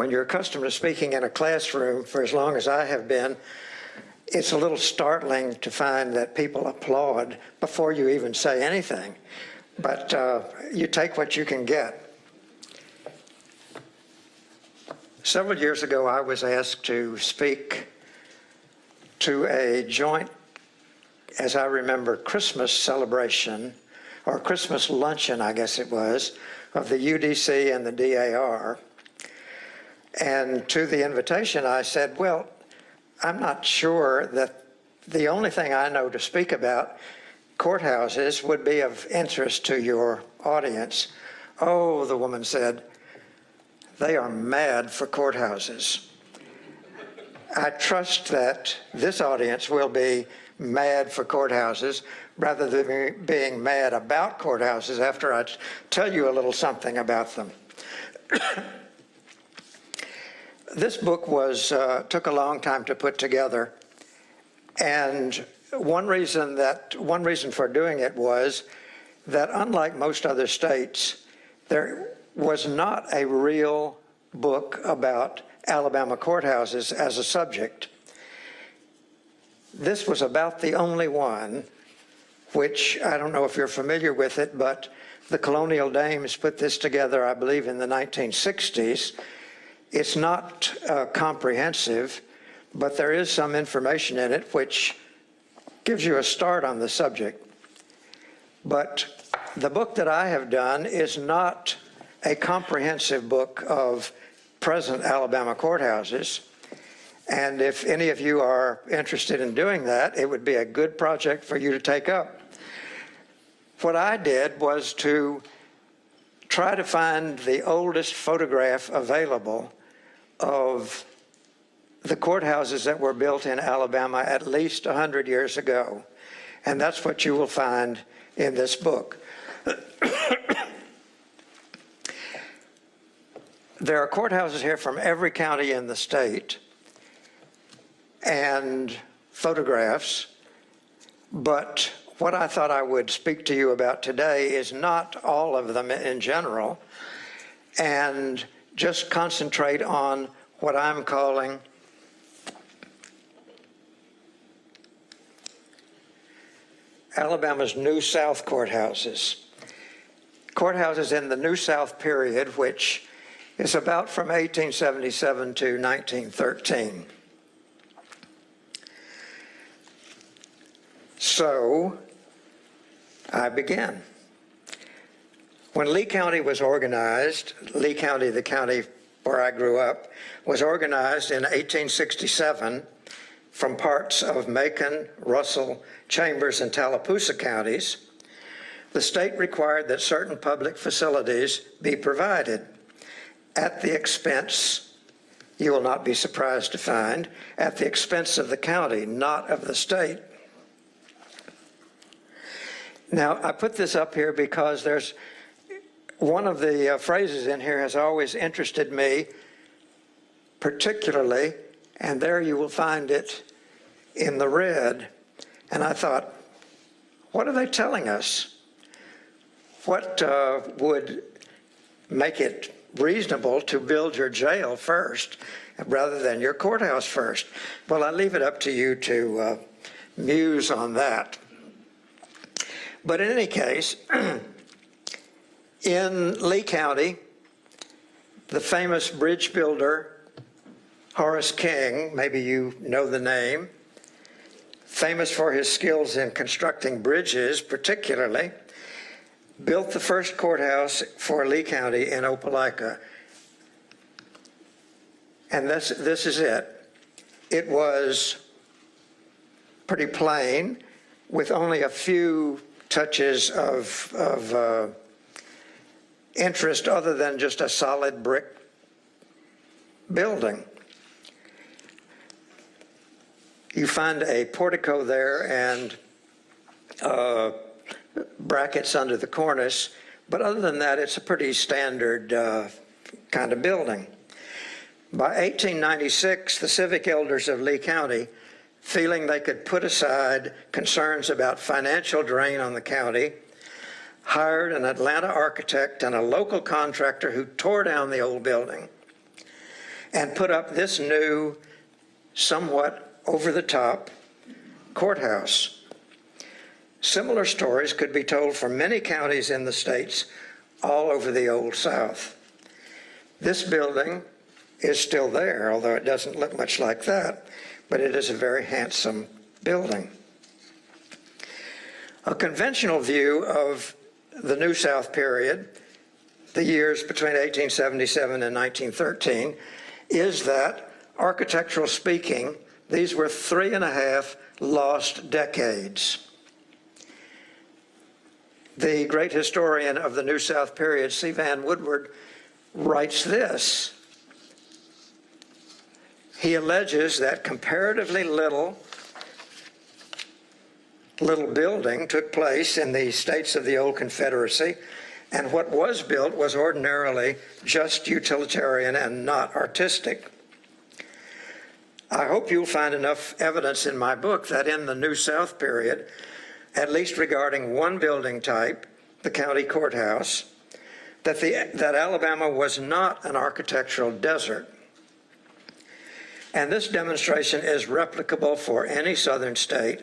when you're accustomed to speaking in a classroom for as long as I have been, it's a little startling to find that people applaud before you even say anything. But you take what you can get. Several years ago, I was asked to speak to a joint, as I remember, Christmas celebration, or Christmas luncheon, I guess it was, of the UDC and the DAR. And to the invitation, I said, well, I'm not sure that the only thing I know to speak about courthouses would be of interest to your audience. Oh, the woman said, they are mad for courthouses. I trust that this audience will be mad for courthouses rather than being mad about courthouses after I tell you a little something about them. This book took a long time to put together, and one reason for doing it was that unlike most other states, there was not a real book about Alabama courthouses as a subject. This was about the only one, which I don't know if you're familiar with it, but the Colonial Dames put this together, I believe, in the 1960s. It's not comprehensive, but there is some information in it which gives you a start on the subject. But the book that I have done is not a comprehensive book of present Alabama courthouses. And if any of you are interested in doing that, it would be a good project for you to take up. What I did was to try to find the oldest photograph available of the courthouses that were built in Alabama at least 100 years ago. And that's what you will find in this book. There are courthouses here from every county in the state and photographs, but what I thought I would speak to you about today is not all of them in general, and just concentrate on what I'm calling Alabama's New South courthouses. Courthouses in the New South period, which is about from 1877 to 1913. So I began. When Lee County was organized, Lee County, the county where I grew up, was organized in 1867 from parts of Macon, Russell, Chambers, and Tallapoosa counties. The state required that certain public facilities be provided at the expense, you will not be surprised to find, at the expense of the county, not of the state. Now, I put this up here because there's one of the phrases in here has always interested me particularly, and there you will find it in the red. And I thought, what are they telling us? What would make it reasonable to build your jail first rather than your courthouse first? Well, I leave it up to you to muse on that. But in any case, in Lee County, the famous bridge builder, Horace King, maybe you know the name, famous for his skills in constructing bridges particularly, built the first courthouse for Lee County in Opelika. And this is it. It was pretty plain, with only a few touches of interest other than just a solid brick building. You find a portico there and brackets under the cornice, but other than that, it's a pretty standard kind of building. By 1896, the civic elders of Lee County, feeling they could put aside concerns about financial drain on the county, hired an Atlanta architect and a local contractor who tore down the old building. and put up this new, somewhat over-the-top courthouse. Similar stories could be told for many counties in the states all over the Old South. This building is still there, although it doesn't look much like that, but it is a very handsome building. A conventional view of the New South period, the years between 1877 and 1913, is that, architectural speaking, these were 3.5 lost decades. The great historian of the New South period, C. Van Woodward, writes this. He alleges that comparatively little building took place in the states of the old Confederacy, and what was built was ordinarily just utilitarian and not artistic. I hope you'll find enough evidence in my book that in the New South period, at least regarding one building type, the county courthouse, that Alabama was not an architectural desert. And this demonstration is replicable for any southern state.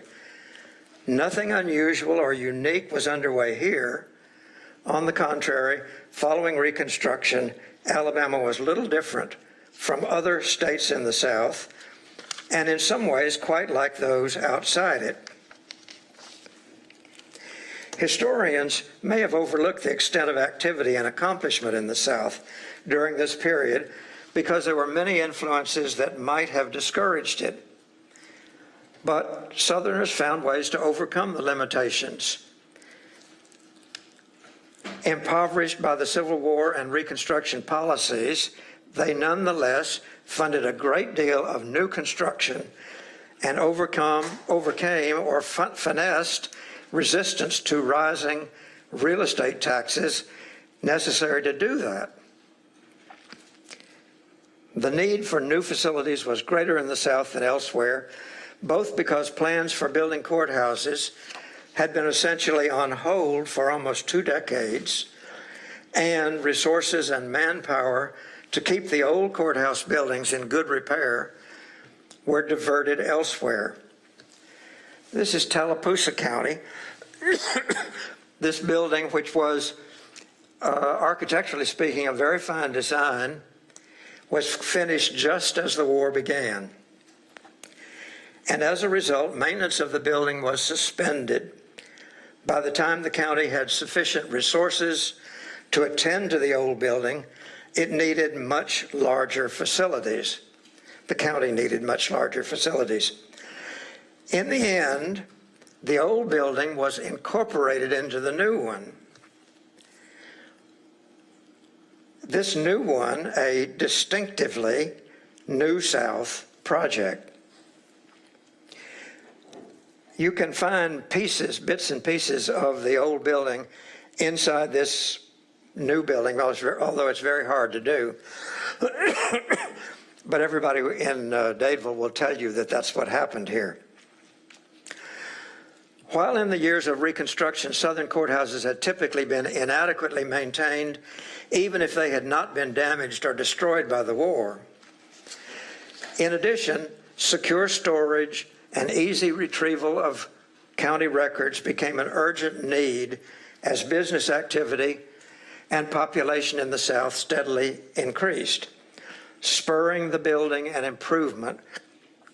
Nothing unusual or unique was underway here. On the contrary, following Reconstruction, Alabama was little different from other states in the South, and in some ways quite like those outside it. Historians may have overlooked the extent of activity and accomplishment in the South during this period because there were many influences that might have discouraged it. But Southerners found ways to overcome the limitations. Impoverished by the Civil War and Reconstruction policies, they nonetheless funded a great deal of new construction and overcame or finessed resistance to rising real estate taxes necessary to do that. The need for new facilities was greater in the South than elsewhere, both because plans for building courthouses had been essentially on hold for almost 2 decades, and resources and manpower to keep the old courthouse buildings in good repair were diverted elsewhere. This is Tallapoosa County. This building, which was, architecturally speaking, a very fine design, was finished just as the war began. And as a result, maintenance of the building was suspended. By the time the county had sufficient resources to attend to the old building, it needed much larger facilities. The county needed much larger facilities. In the end, the old building was incorporated into the new one. This new one, a distinctively New South project. You can find pieces, bits and pieces of the old building inside this new building, although it's very hard to do. But everybody in Dadeville will tell you that that's what happened here. While in the years of Reconstruction, Southern courthouses had typically been inadequately maintained, even if they had not been damaged or destroyed by the war. In addition, secure storage and easy retrieval of county records became an urgent need as business activity and population in the South steadily increased, spurring the building and improvement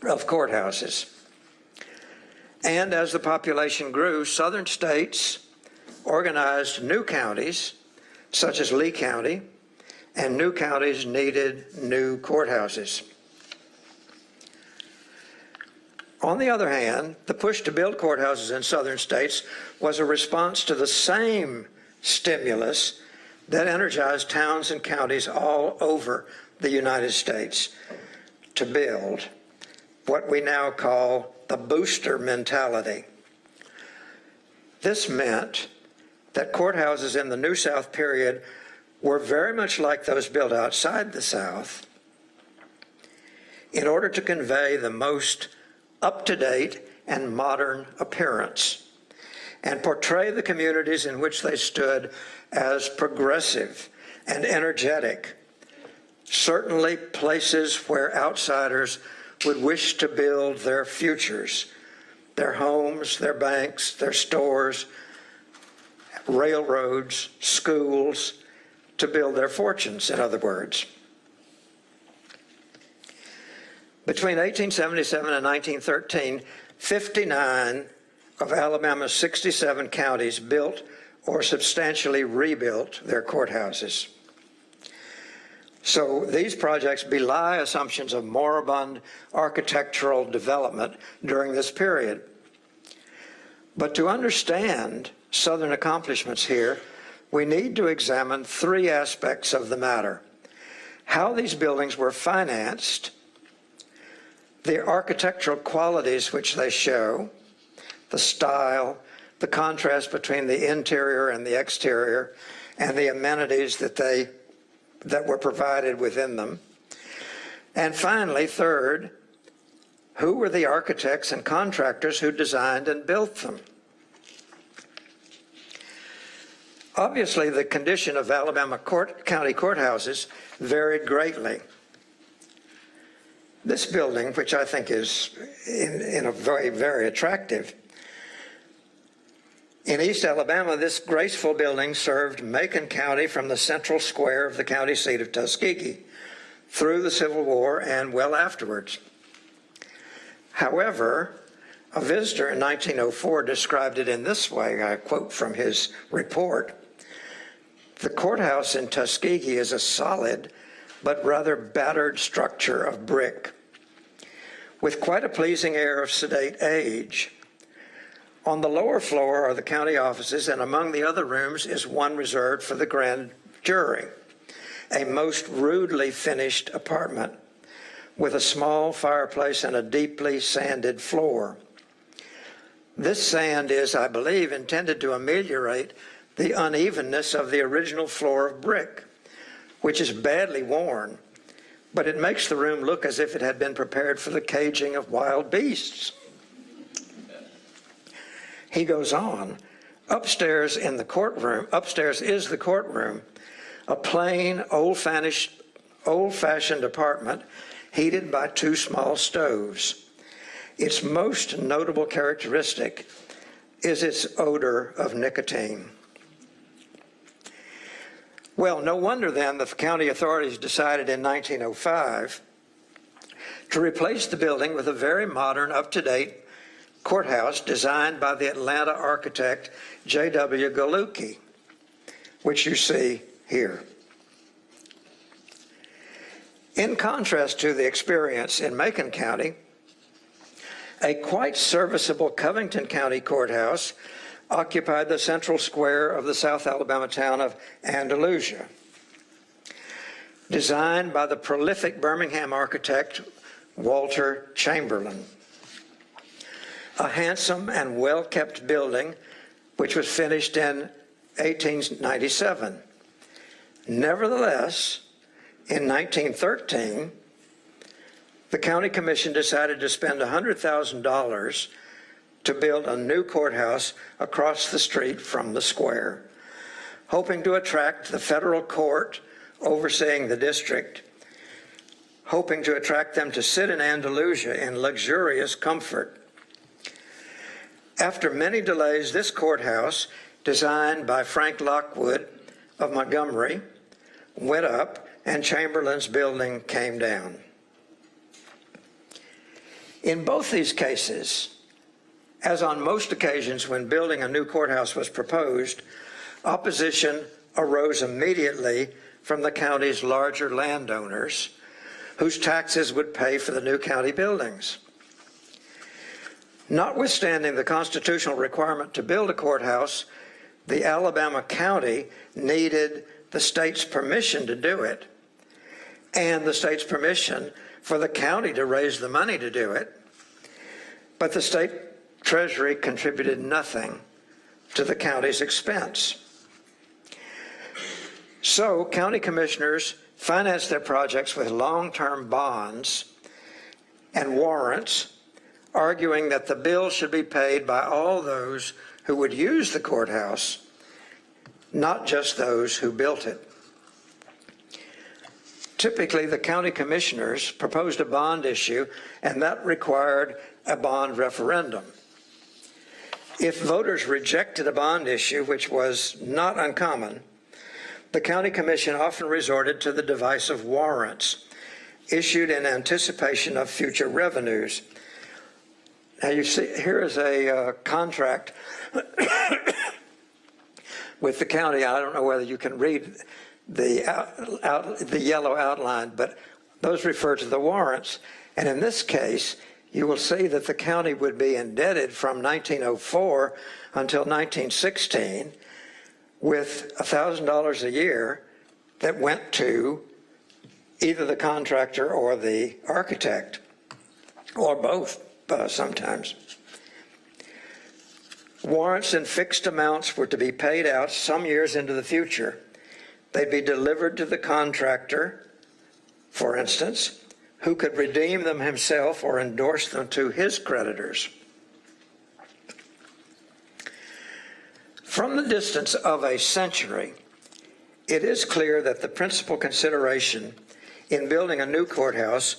of courthouses. And as the population grew, Southern states organized new counties, such as Lee County, and new counties needed new courthouses. On the other hand, the push to build courthouses in Southern states was a response to the same stimulus that energized towns and counties all over the United States to build what we now call the booster mentality. This meant that courthouses in the New South period were very much like those built outside the South in order to convey the most up-to-date and modern appearance and portray the communities in which they stood as progressive and energetic, certainly places where outsiders would wish to build their futures, their homes, their banks, their stores, railroads, schools, to build their fortunes, in other words. Between 1877 and 1913, 59 of Alabama's 67 counties built or substantially rebuilt their courthouses. So these projects belie assumptions of moribund architectural development during this period. But to understand Southern accomplishments here, we need to examine three aspects of the matter: how these buildings were financed, the architectural qualities which they show, the style, the contrast between the interior and the exterior, and the amenities that were provided within them. And finally, third, who were the architects and contractors who designed and built them? Obviously, the condition of Alabama county courthouses varied greatly. This building, which I think is in a very, very attractive, in East Alabama, this graceful building served Macon County from the central square of the county seat of Tuskegee through the Civil War and well afterwards. However, a visitor in 1904 described it in this way, I quote from his report: "The courthouse in Tuskegee is a solid but rather battered structure of brick, with quite a pleasing air of sedate age. On the lower floor are the county offices, and among the other rooms is one reserved for the grand jury, a most rudely finished apartment, with a small fireplace and a deeply sanded floor. This sand is, I believe, intended to ameliorate the unevenness of the original floor of brick, which is badly worn, but it makes the room look as if it had been prepared for the caging of wild beasts." He goes on, upstairs is the courtroom, a plain, old-fashioned apartment heated by two small stoves. Its most notable characteristic is its odor of nicotine. Well, no wonder then the county authorities decided in 1905 to replace the building with a very modern, up-to-date courthouse designed by the Atlanta architect J.W. Galucki, which you see here. In contrast to the experience in Macon County, a quite serviceable Covington County courthouse occupied the central square of the South Alabama town of Andalusia. Designed by the prolific Birmingham architect Walter Chamberlain. A handsome and well-kept building which was finished in 1897. Nevertheless, in 1913, the county commission decided to spend $100,000 to build a new courthouse across the street from the square, hoping to attract the federal court overseeing the district, hoping to attract them to sit in Andalusia in luxurious comfort. After many delays, this courthouse, designed by Frank Lockwood of Montgomery, went up and Chamberlain's building came down. In both these cases, as on most occasions when building a new courthouse was proposed, opposition arose immediately from the county's larger landowners, whose taxes would pay for the new county buildings. Notwithstanding the constitutional requirement to build a courthouse, the Alabama county needed the state's permission to do it, and the state's permission for the county to raise the money to do it. But the state treasury contributed nothing to the county's expense. So county commissioners financed their projects with long-term bonds and warrants, arguing that the bill should be paid by all those who would use the courthouse, not just those who built it. typically the county commissioners proposed a bond issue, and that required a bond referendum. If voters rejected a bond issue, which was not uncommon, the county commission often resorted to the device of warrants, issued in anticipation of future revenues. Now you see, here is a contract with the county. I don't know whether you can read the yellow outline, but those refer to the warrants. And in this case, you will see that the county would be indebted from 1904 until 1916 with $1,000 a year that went to either the contractor or the architect, or both sometimes. Warrants in fixed amounts were to be paid out some years into the future. They'd be delivered to the contractor, for instance, who could redeem them himself or endorse them to his creditors. From the distance of a century, it is clear that the principal consideration in building a new courthouse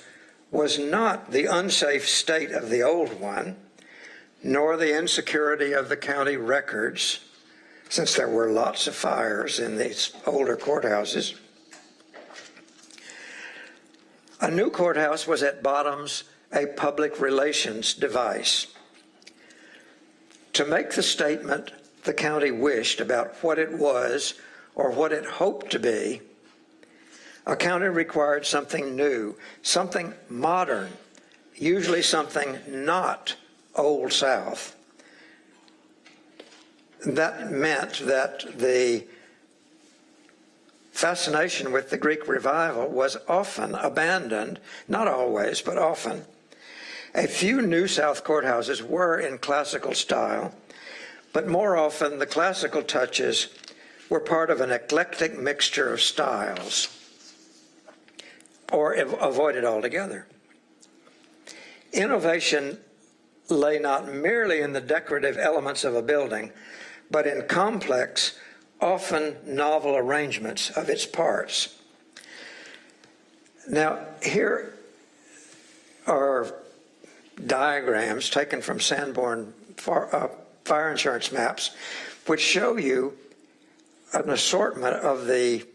was not the unsafe state of the old one, nor the insecurity of the county records, since there were lots of fires in these older courthouses. A new courthouse was at bottoms a public relations device. To make the statement the county wished about what it was or what it hoped to be, a county required something new, something modern, usually something not Old South. That meant that the fascination with the Greek revival was often abandoned, not always, but often. A few NewSouth courthouses were in classical style, but more often the classical touches were part of an eclectic mixture of styles, or avoided altogether. Innovation lay not merely in the decorative elements of a building, but in complex, often novel arrangements of its parts. Now, here are diagrams taken from Sanborn fire insurance maps, which show you an assortment of the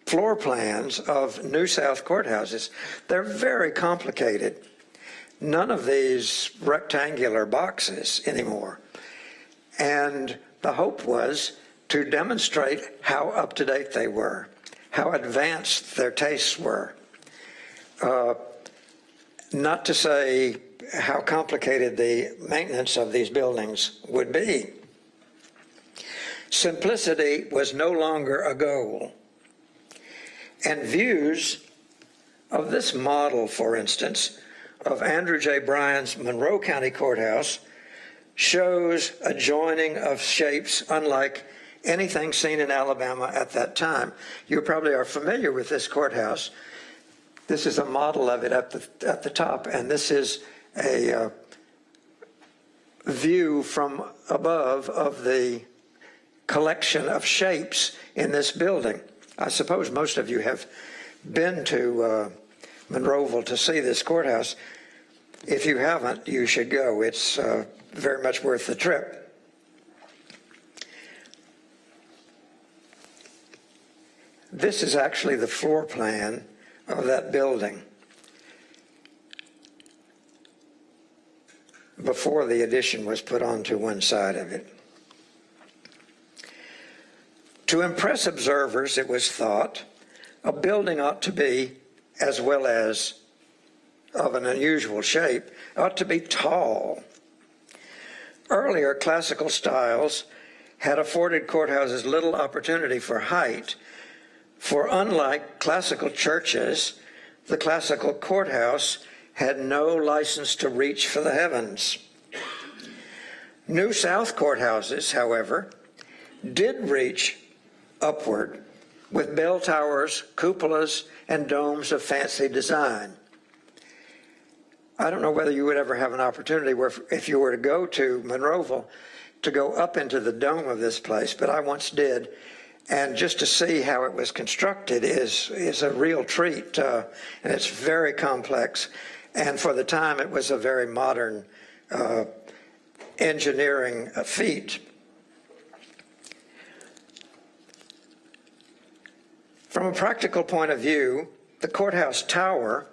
floor plans of NewSouth courthouses. They're very complicated. None of these rectangular boxes anymore. And the hope was to demonstrate how up-to-date they were, how advanced their tastes were. Not to say how complicated the maintenance of these buildings would be. Simplicity was no longer a goal. And views of this model, for instance, of Andrew J. Bryan's Monroe County Courthouse shows a joining of shapes unlike anything seen in Alabama at that time. You probably are familiar with this courthouse. This is a model of it at the top, and this is a view from above of the collection of shapes in this building. I suppose most of you have been to Monroeville to see this courthouse. If you haven't, you should go. It's very much worth the trip. This is actually the floor plan of that building before the addition was put onto one side of it. To impress observers, it was thought, a building ought to be, as well as of an unusual shape, ought to be tall. Earlier classical styles had afforded courthouses little opportunity for height, for unlike classical churches, the classical courthouse had no license to reach for the heavens. NewSouth courthouses, however, did reach upward with bell towers, cupolas, and domes of fancy design. I don't know whether you would ever have an opportunity where, if you were to go to Monroeville, to go up into the dome of this place, but I once did, And just to see how it was constructed is a real treat, and it's very complex. And for the time, it was a very modern engineering feat. From a practical point of view, the courthouse tower,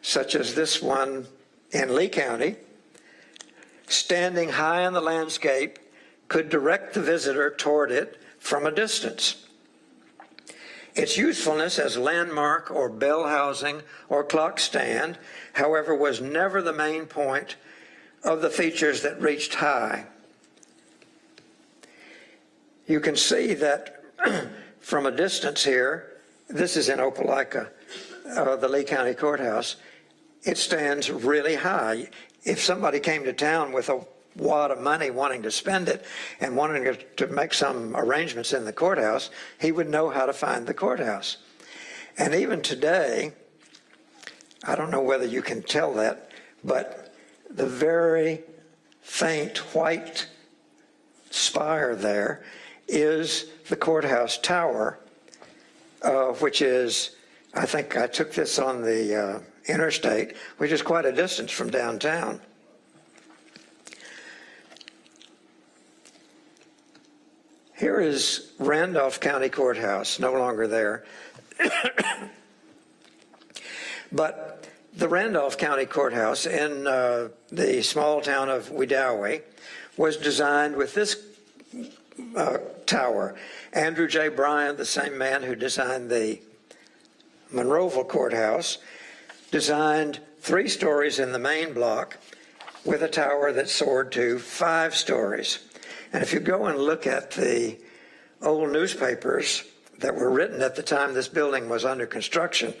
such as this one in Lee County, standing high in the landscape, could direct the visitor toward it from a distance. Its usefulness as landmark or bell housing or clock stand, however, was never the main point of the features that reached high. You can see that from a distance here, this is in Opelika, the Lee County Courthouse, it stands really high. If somebody came to town with a wad of money wanting to spend it and wanting to make some arrangements in the courthouse, he would know how to find the courthouse. And even today, I don't know whether you can tell that, but the very faint white spire there is the courthouse tower, which is, I think I took this on the interstate, which is quite a distance from downtown. Here is Randolph County Courthouse, no longer there. But the Randolph County Courthouse in the small town of Wedowee was designed with this tower. Andrew J. Bryant, the same man who designed the Monroeville Courthouse, designed 3 stories in the main block with a tower that soared to 5 stories. And if you go and look at the old newspapers that were written at the time this building was under construction,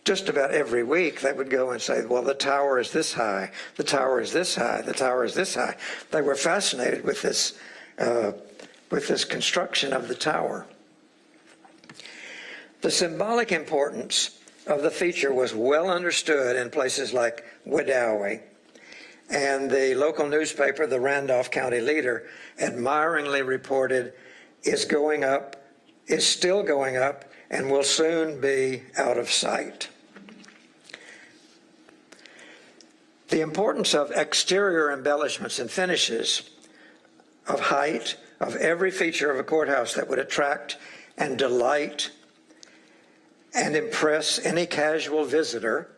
just about every week they would go and say, well, the tower is this high, the tower is this high, the tower is this high. They were fascinated with this construction of the tower. The symbolic importance of the feature was well understood in places like Wedowee, and the local newspaper, the Randolph County Leader, admiringly reported, is still going up, and will soon be out of sight. The importance of exterior embellishments and finishes, of height, of every feature of a courthouse that would attract and delight and impress any casual visitor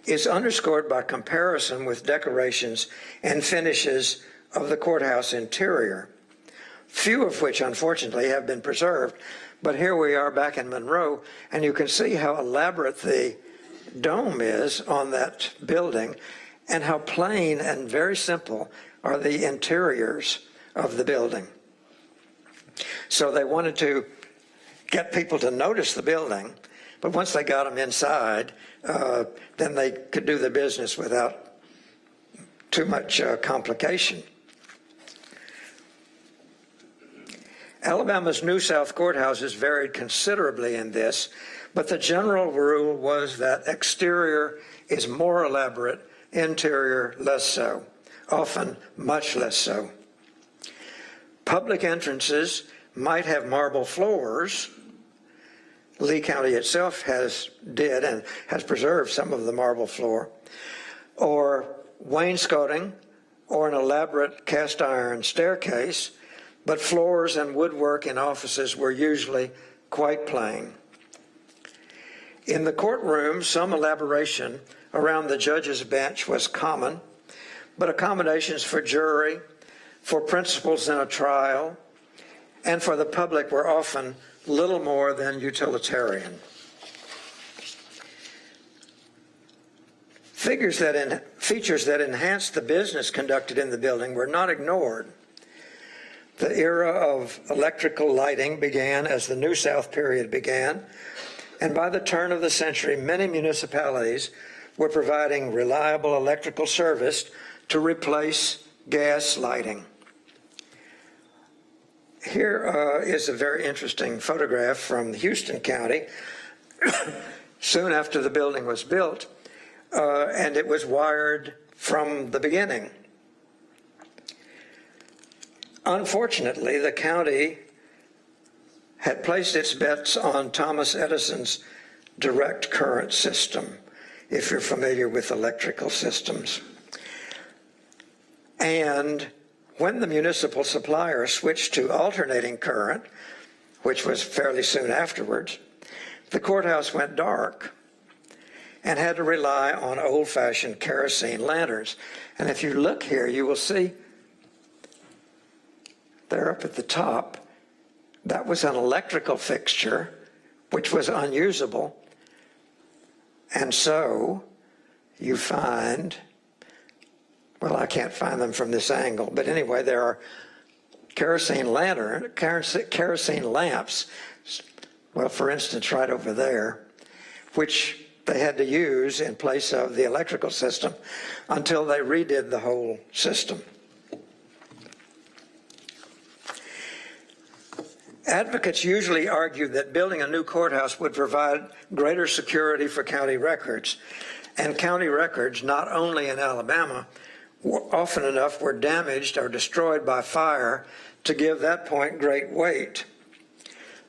is underscored by comparison with decorations and finishes of the courthouse interior, few of which unfortunately have been preserved. But here we are back in Monroe, and you can see how elaborate the dome is on that building and how plain and very simple are the interiors of the building. So they wanted to get people to notice the building, but once they got them inside, then they could do the business without too much complication. Alabama's NewSouth courthouses varied considerably in this, but the general rule was that exterior is more elaborate, interior less so, often much less so. Public entrances might have marble floors. Lee County itself did and has preserved some of the marble floor, or wainscoting, or an elaborate cast iron staircase, but floors and woodwork in offices were usually quite plain. In the courtroom, some elaboration around the judge's bench was common, but accommodations for jury, for principals in a trial, and for the public were often little more than utilitarian. Features that enhanced the business conducted in the building were not ignored. The era of electrical lighting began as the NewSouth period began, and by the turn of the century, many municipalities were providing reliable electrical service to replace gas lighting. Here is a very interesting photograph from Houston County soon after the building was built, and it was wired from the beginning. Unfortunately, the county had placed its bets on Thomas Edison's direct current system, if you're familiar with electrical systems. And when the municipal supplier switched to alternating current, which was fairly soon afterwards, the courthouse went dark and had to rely on old-fashioned kerosene lanterns. And if you look here, you will see there up at the top, that was an electrical fixture, which was unusable. And so you find, well, I can't find them from this angle, but anyway, there are kerosene lamps, well, for instance, right over there, which they had to use in place of the electrical system until they redid the whole system. Advocates usually argued that building a new courthouse would provide greater security for county records. And county records, not only in Alabama, often enough were damaged or destroyed by fire to give that point great weight.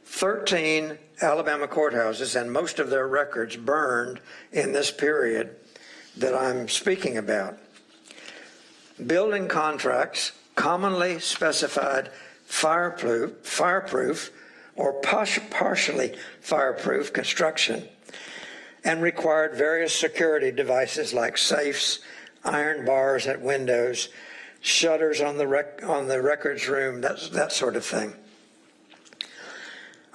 13 Alabama courthouses and most of their records burned in this period that I'm speaking about. Building contracts commonly specified fireproof or partially fireproof construction and required various security devices like safes, iron bars at windows, shutters on the records room, that sort of thing.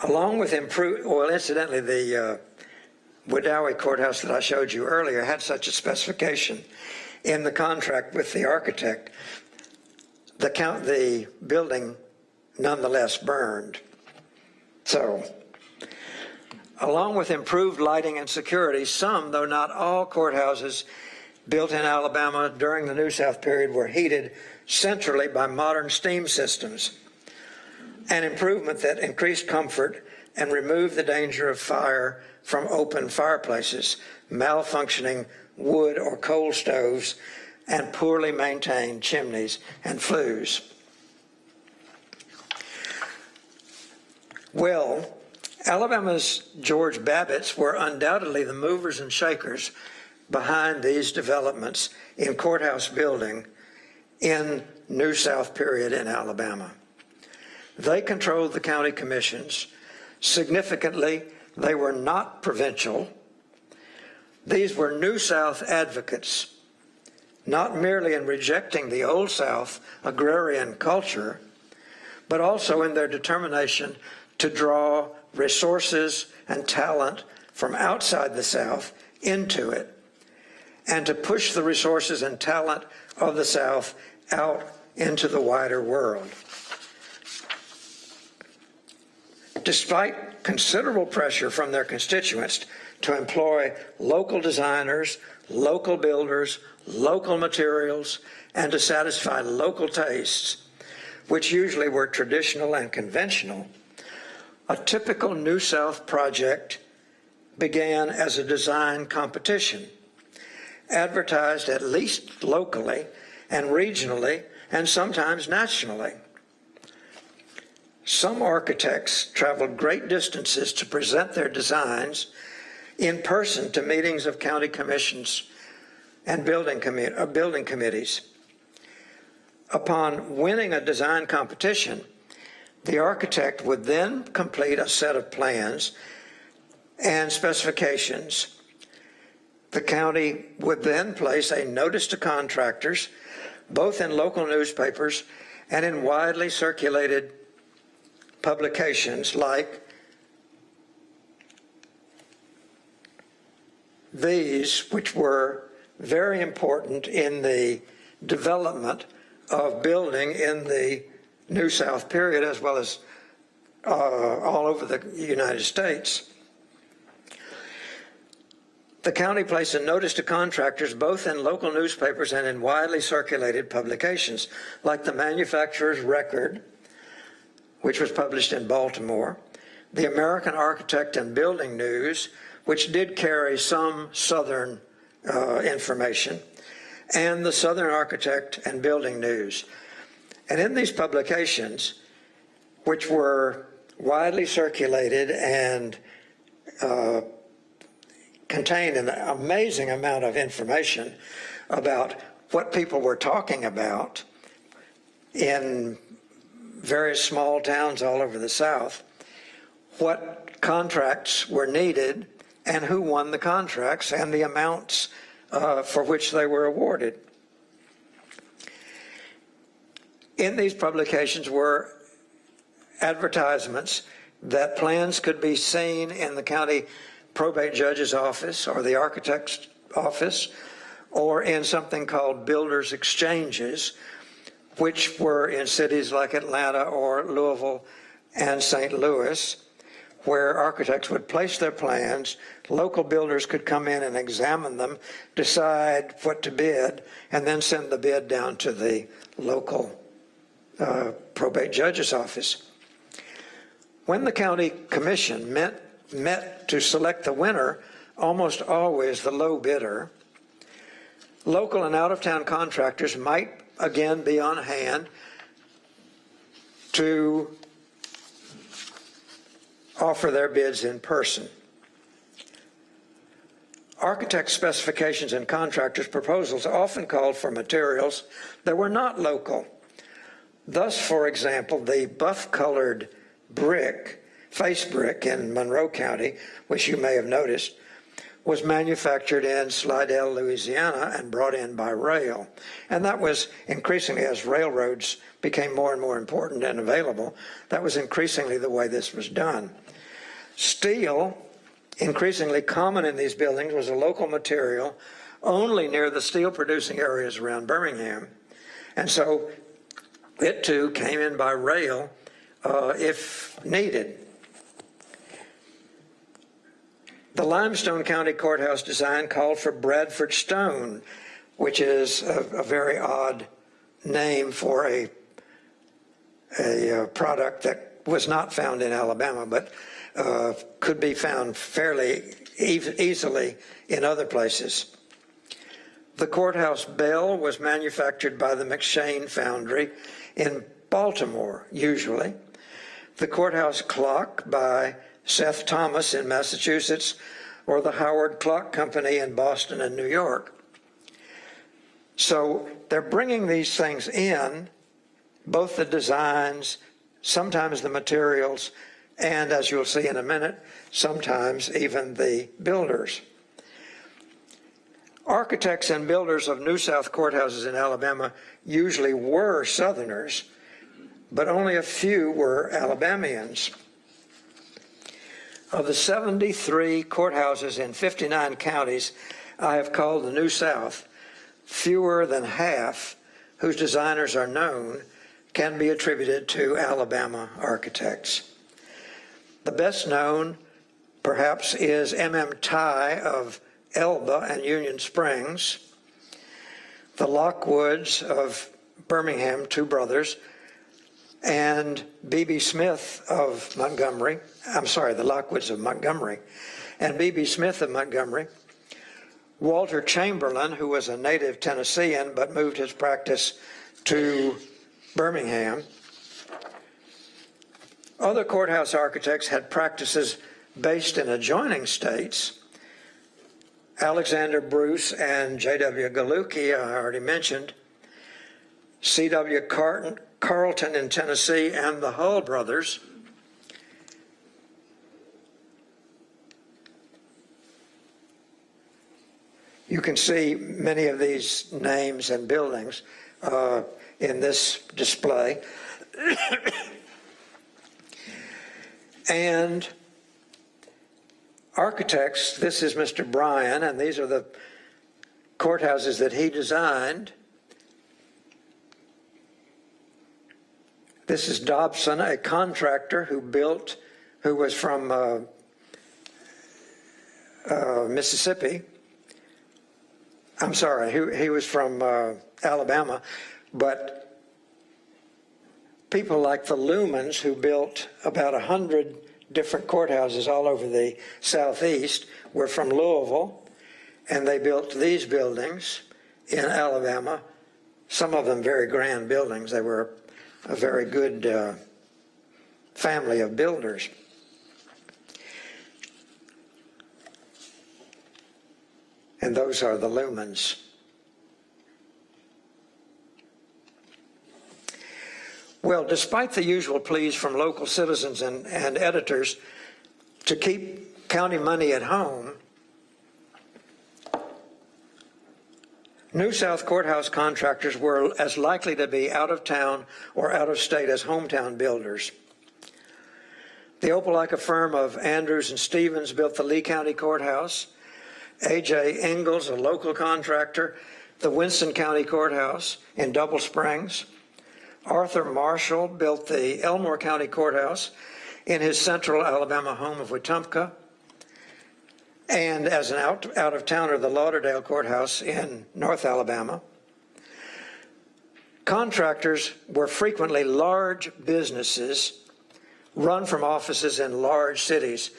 Along with incidentally, the Wedowee courthouse that I showed you earlier had such a specification in the contract with the architect. The building nonetheless burned. So, along with improved lighting and security, some, though not all, courthouses built in Alabama during the NewSouth period were heated centrally by modern steam systems, an improvement that increased comfort and removed the danger of fire from open fireplaces, malfunctioning wood or coal stoves, and poorly maintained chimneys and flues. Well, Alabama's George Babbitts were undoubtedly the movers and shakers behind these developments in courthouse building in NewSouth period in Alabama. They controlled the county commissions. Significantly, they were not provincial. These were NewSouth advocates, not merely in rejecting the Old South agrarian culture, but also in their determination to draw resources and talent from outside the South into it, and to push the resources and talent of the South out into the wider world. Despite considerable pressure from their constituents to employ local designers, local builders, local materials, and to satisfy local tastes, which usually were traditional and conventional, a typical NewSouth project began as a design competition, advertised at least locally and regionally and sometimes nationally. Some architects traveled great distances to present their designs in person to meetings of county commissions and building committees. Upon winning a design competition, the architect would then complete a set of plans and specifications. The county would then place a notice to contractors, both in local newspapers and in widely circulated publications like these, which were very important in the development of building in the NewSouth period, as well as all over the United States. The county placed a notice to contractors both in local newspapers and in widely circulated publications, like the Manufacturer's Record, which was published in Baltimore, the American Architect and Building News, which did carry some Southern information, and the Southern Architect and Building News. And in these publications, which were widely circulated and contained an amazing amount of information about what people were talking about in various small towns all over the South, what contracts were needed, and who won the contracts, and the amounts for which they were awarded. In these publications were advertisements that plans could be seen in the county probate judge's office or the architect's office, or in something called builders' exchanges, which were in cities like Atlanta or Louisville and St. Louis, where architects would place their plans, local builders could come in and examine them, decide what to bid, and then send the bid down to the local probate judge's office. When the county commission met to select the winner, almost always the low bidder, local and out-of-town contractors might again be on hand to offer their bids in person. Architect specifications and contractors' proposals often called for materials that were not local. Thus, for example, the buff-colored brick, face brick in Monroe County, which you may have noticed, was manufactured in Slidell, Louisiana, and brought in by rail. And that was increasingly, as railroads became more and more important and available, that was increasingly the way this was done. Steel, increasingly common in these buildings, was a local material only near the steel-producing areas around Birmingham. And so it, too, came in by rail if needed. The Limestone County Courthouse design called for Bradford stone, which is a very odd name for a product that was not found in Alabama, but could be found fairly easily in other places. The courthouse bell was manufactured by the McShane Foundry in Baltimore, usually. The courthouse clock by Seth Thomas in Massachusetts, or the Howard Clock Company in Boston and New York. So they're bringing these things in, both the designs, sometimes the materials, and as you'll see in a minute, sometimes even the builders. Architects and builders of NewSouth courthouses in Alabama usually were Southerners, but only a few were Alabamians. Of the 73 courthouses in 59 counties I have called the New South, fewer than half whose designers are known can be attributed to Alabama architects. The best known, perhaps, is M.M. Tye of Elba and Union Springs, the Lockwoods of Birmingham, two brothers, and B.B. Smith of Montgomery, the Lockwoods of Montgomery, and B.B. Smith of Montgomery, Walter Chamberlain, who was a native Tennessean but moved his practice to Birmingham. Other courthouse architects had practices based in adjoining states. Alexander Bruce and J.W. Galucki, I already mentioned, C.W. Carlton in Tennessee, and the Hull brothers. You can see many of these names and buildings in this display. And architects, this is Mr. Bryan, and these are the courthouses that he designed. This is Dobson, a contractor who was from Mississippi. I'm sorry, he was from Alabama, but people like the Lumans, who built about 100 different courthouses all over the Southeast, were from Louisville, and they built these buildings in Alabama, some of them very grand buildings. They were a very good family of builders. And those are the lumens. Well, despite the usual pleas from local citizens and editors to keep county money at home, NewSouth courthouse contractors were as likely to be out of town or out of state as hometown builders. The Opelika firm of Andrews and Stevens built the Lee County Courthouse. A.J. Ingalls, a local contractor, the Winston County Courthouse in Double Springs. Arthur Marshall built the Elmore County Courthouse in his central Alabama home of Wetumpka. And as an out-of-towner, the Lauderdale Courthouse in North Alabama. Contractors were frequently large businesses run from offices in large cities.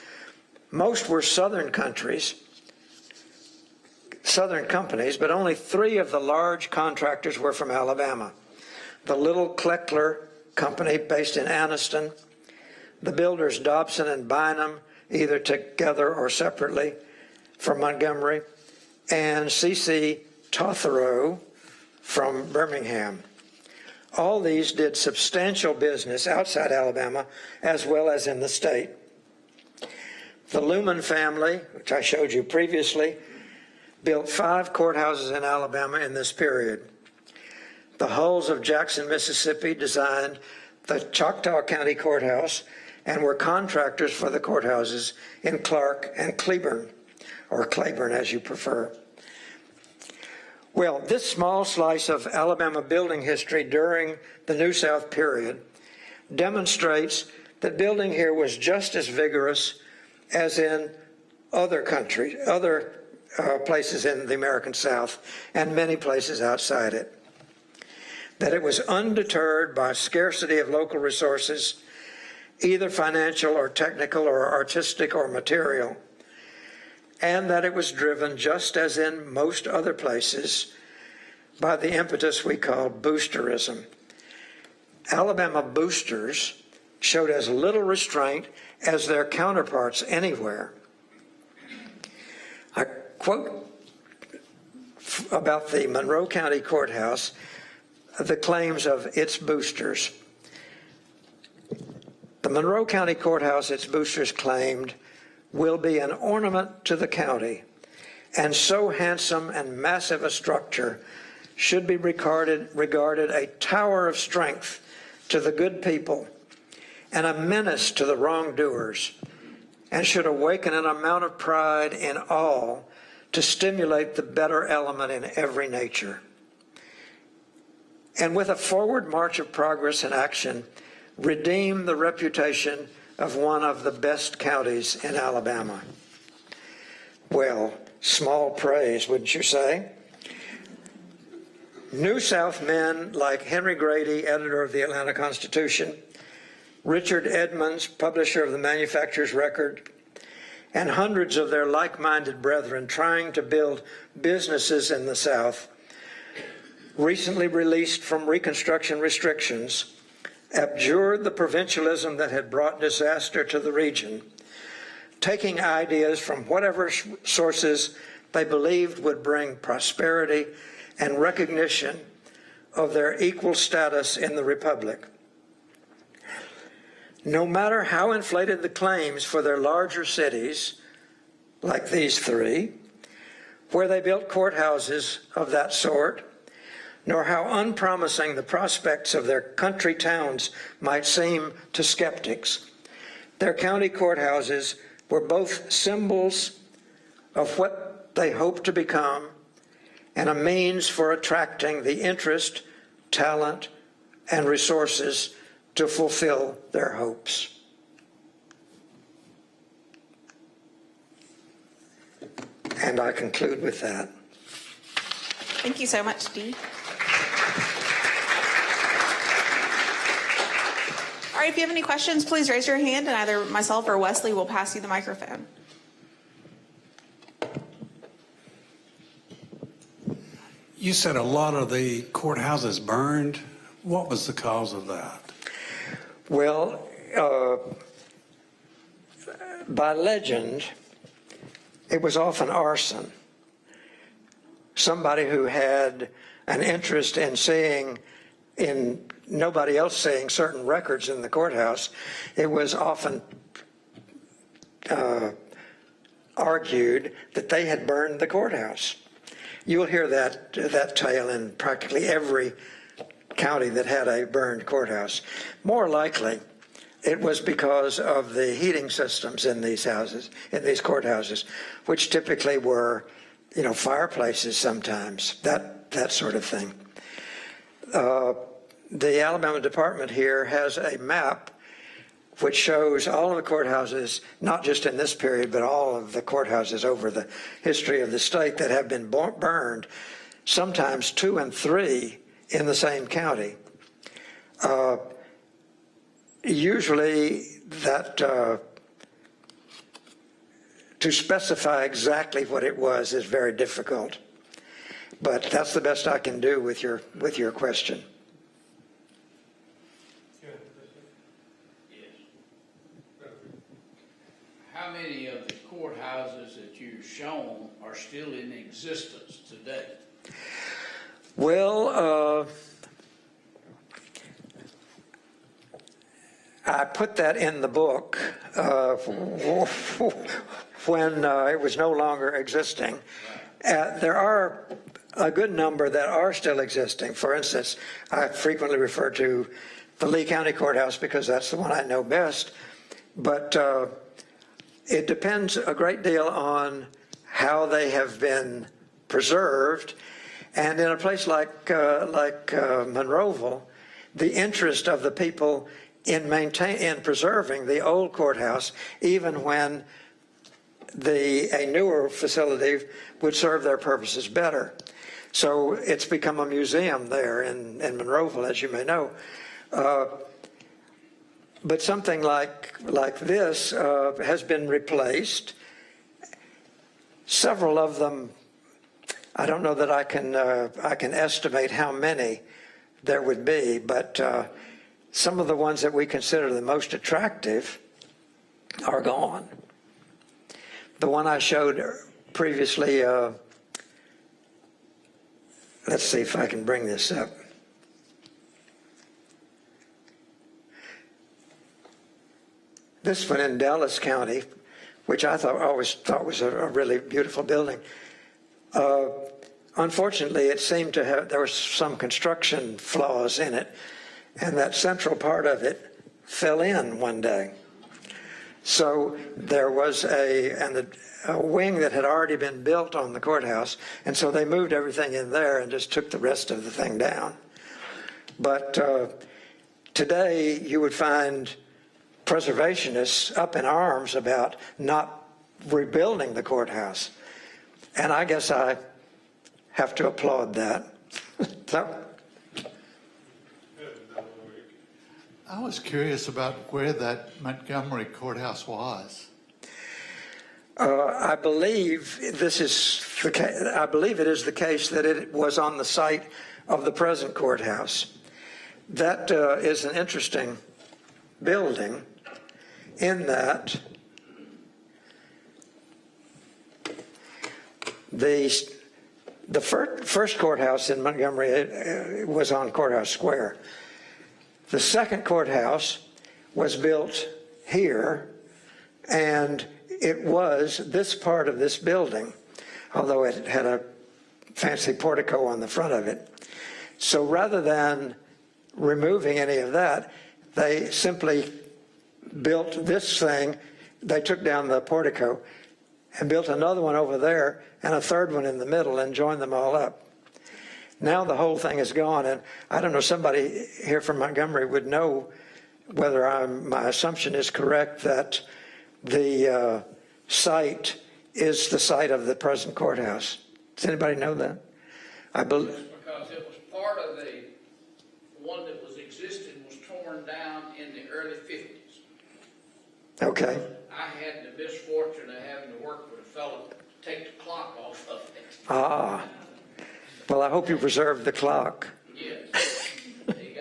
Most were southern companies, but only 3 of the large contractors were from Alabama. The Little Kleckler Company based in Anniston, the builders Dobson and Bynum, either together or separately, from Montgomery, and C.C. Totherow from Birmingham. All these did substantial business outside Alabama as well as in the state. The Lumen family, which I showed you previously, built 5 courthouses in Alabama in this period. The Hulls of Jackson, Mississippi designed the Choctaw County Courthouse and were contractors for the courthouses in Clark and Cleburne, or Claiborne as you prefer. Well, this small slice of Alabama building history during the NewSouth period demonstrates that building here was just as vigorous as in other countries, other places in the American South, and many places outside it. That it was undeterred by scarcity of local resources, either financial or technical or artistic or material, and that it was driven, just as in most other places, by the impetus we call Boosterism. Alabama boosters showed as little restraint as their counterparts anywhere. I quote about the Monroe County Courthouse the claims of its boosters. The Monroe County Courthouse, its boosters claimed, will be an ornament to the county, and so handsome and massive a structure should be regarded a tower of strength to the good people and a menace to the wrongdoers, and should awaken an amount of pride in all to stimulate the better element in every nature. And with a forward march of progress and action, redeem the reputation of one of the best counties in Alabama. Well, small praise, wouldn't you say? NewSouth men like Henry Grady, editor of the Atlanta Constitution, Richard Edmonds, publisher of the Manufacturer's Record, and hundreds of their like-minded brethren trying to build businesses in the South, recently released from Reconstruction restrictions, abjured the provincialism that had brought disaster to the region, taking ideas from whatever sources they believed would bring prosperity and recognition of their equal status in the Republic. No matter how inflated the claims for their larger cities, like these 3, where they built courthouses of that sort, nor how unpromising the prospects of their country towns might seem to skeptics, their county courthouses were both symbols of what they hoped to become and a means for attracting the interest, talent, and resources to fulfill their hopes. And I conclude with that. Thank you so much, Dee. All right, if you have any questions, please raise your hand, and either myself or Wesley will pass you the microphone. You said a lot of the courthouses burned. What was the cause of that? Well, by legend, it was often arson. Somebody who had an interest in nobody else seeing certain records in the courthouse, it was often argued that they had burned the courthouse. You'll hear that tale in practically every county that had a burned courthouse. More likely, it was because of the heating systems in these courthouses, which typically were, fireplaces sometimes, that sort of thing. The Alabama Department here has a map which shows all of the courthouses, not just in this period, but all of the courthouses over the history of the state that have been burned, sometimes 2 and 3 in the same county. Usually that to specify exactly what it was is very difficult, but that's the best I can do with your question. How many of the courthouses that you've shown are still in existence today? Well, I put that in the book when it was no longer existing. There are a good number that are still existing. For instance, I frequently refer to the Lee County Courthouse because that's the one I know best. But it depends a great deal on how they have been preserved. And in a place like Monroeville, the interest of the people in preserving the old courthouse, even when a newer facility would serve their purposes better. So it's become a museum there in Monroeville, as you may know. But something like this has been replaced. Several of them, I don't know that I can estimate how many there would be, but some of the ones that we consider the most attractive are gone. The one I showed previously, let's see if I can bring this up. This one in Dallas County, which I always thought was a really beautiful building. Unfortunately, it seemed to have, there were some construction flaws in it, and that central part of it fell in one day. So there was a wing that had already been built on the courthouse, and so they moved everything in there and just took the rest of the thing down. But today you would find preservationists up in arms about not rebuilding the courthouse. And I guess I have to applaud that. So, I was curious about where that Montgomery courthouse was. I believe this is I believe it is the case that it was on the site of the present courthouse. That is an interesting building in that the first courthouse in Montgomery was on Courthouse Square. The second courthouse was built here, and it was this part of this building, although it had a fancy portico on the front of it. So rather than removing any of that, they simply built this thing. They took down the portico and built another one over there and a third one in the middle and joined them all up. Now the whole thing is gone, and I don't know, somebody here from Montgomery would know whether my assumption is correct that the site is the site of the present courthouse. Does anybody know that? I believe. Because it was part of the one that was existing was torn down in the early 50s. Okay. I had the misfortune of having to work with a fellow to take the clock off of it. Ah. Well, I hope you preserved the clock. Yes. He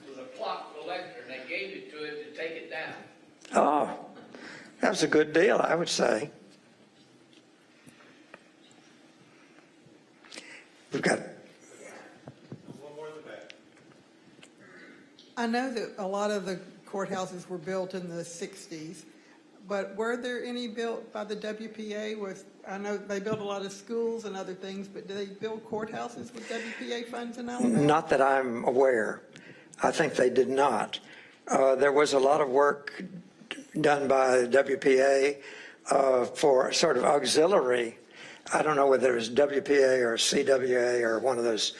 was a clock collector, and they gave it to was a good deal, I would say. We've got, I know that a lot of the courthouses were built in the 60s, but were there any built by the WPA? I know they built a lot of schools and other things, but do they build courthouses with WPA funds in Alabama? not that I'm aware. I think they did not. There was a lot of work done by the WPA for sort of auxiliary. I don't know whether it was WPA or CWA or one of those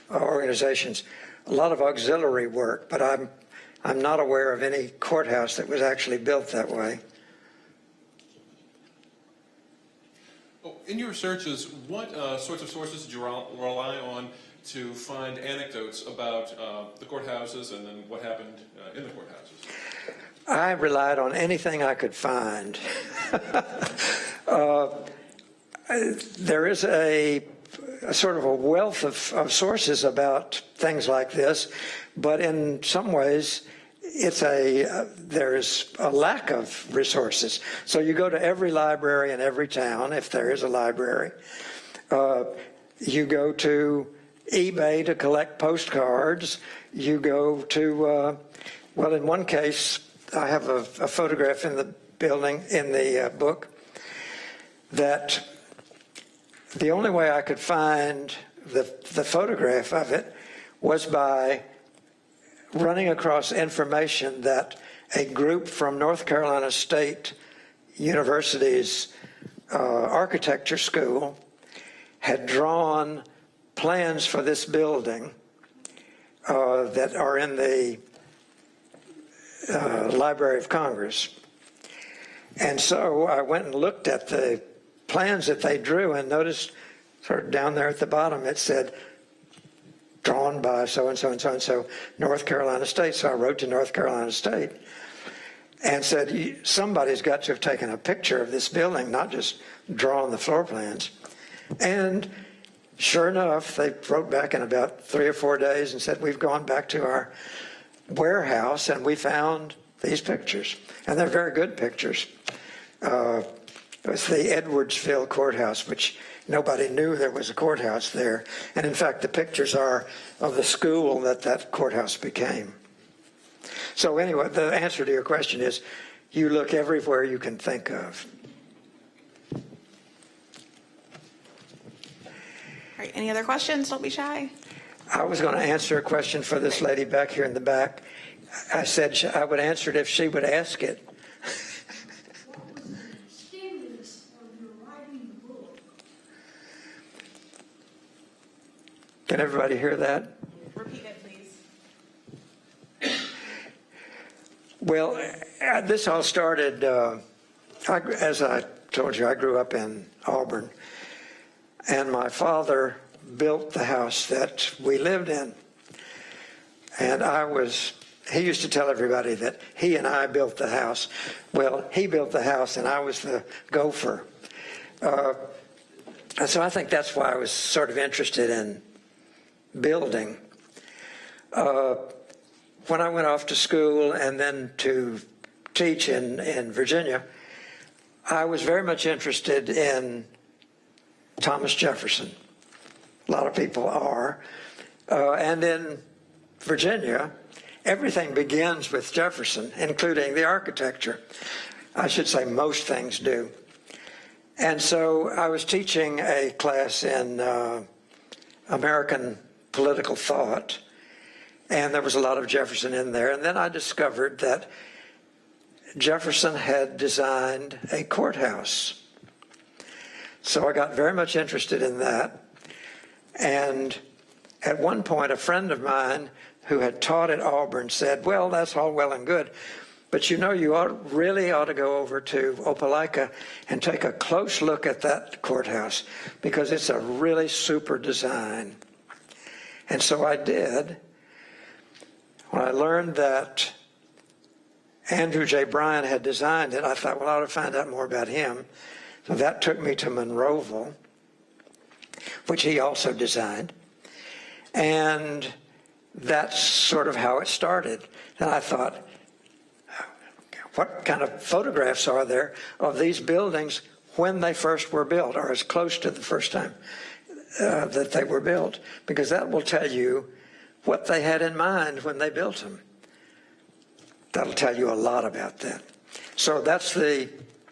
organizations. A lot of auxiliary work, but I'm not aware of any courthouse that was actually built that way. Oh, in your researches, what sorts of sources did you rely on to find anecdotes about the courthouses and then what happened in the courthouses? I relied on anything I could find. There is a sort of a wealth of sources about things like this, but in some ways there is a lack of resources. So you go to every library in every town, if there is a library. You go to eBay to collect postcards. You go to, well, in one case, I have a photograph in the building, in the book, that the only way I could find the photograph of it was by running across information that a group from North Carolina State University's architecture school had drawn plans for this building that are in the Library of Congress. And so I went and looked at the plans that they drew and noticed sort of down there at the bottom it said drawn by so-and-so and so-and-so, North Carolina State. So I wrote to North Carolina State and said, somebody's got to have taken a picture of this building, not just drawn the floor plans. And sure enough, they wrote back in about 3 or 4 days and said, we've gone back to our warehouse and we found these pictures. And they're very good pictures. It was the Edwardsville Courthouse, which nobody knew there was a courthouse there. And in fact, the pictures are of the school that courthouse became. So anyway, the answer to your question is you look everywhere you can think of. All right, any other questions? Don't be shy. I was going to answer a question for this lady back here in the back. I said I would answer it if she would ask it. What was the stimulus of your writing the book? Can everybody hear that? Repeat it, please. Well, this all started, as I told you, I grew up in Auburn, and my father built the house that we lived in. And he used to tell everybody that he and I built the house. Well, he built the house and I was the gopher. And so I think that's why I was sort of interested in building. When I went off to school and then to teach in Virginia, I was very much interested in Thomas Jefferson. A lot of people are. And in Virginia, everything begins with Jefferson, including the architecture. I should say most things do. And so I was teaching a class in American political thought, and there was a lot of Jefferson in there. And then I discovered that Jefferson had designed a courthouse. So I got very much interested in that. And at one point, a friend of mine who had taught at Auburn said, well, that's all well and good, but you know, you really ought to go over to Opelika and take a close look at that courthouse because it's a really super design. And so I did. When I learned that Andrew J. Bryan had designed it, I thought, well, I ought to find out more about him. So that took me to Monroeville, which he also designed. And that's sort of how it started. And I thought, what kind of photographs are there of these buildings when they first were built, or as close to the first time that they were built, because that will tell you what they had in mind when they built them. That'll tell you a lot about that. So that's the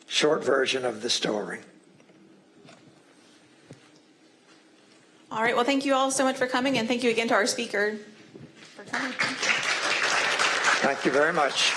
short version of the story. All right, well, thank you all so much for coming, and thank you again to our speaker for coming. Thank you very much.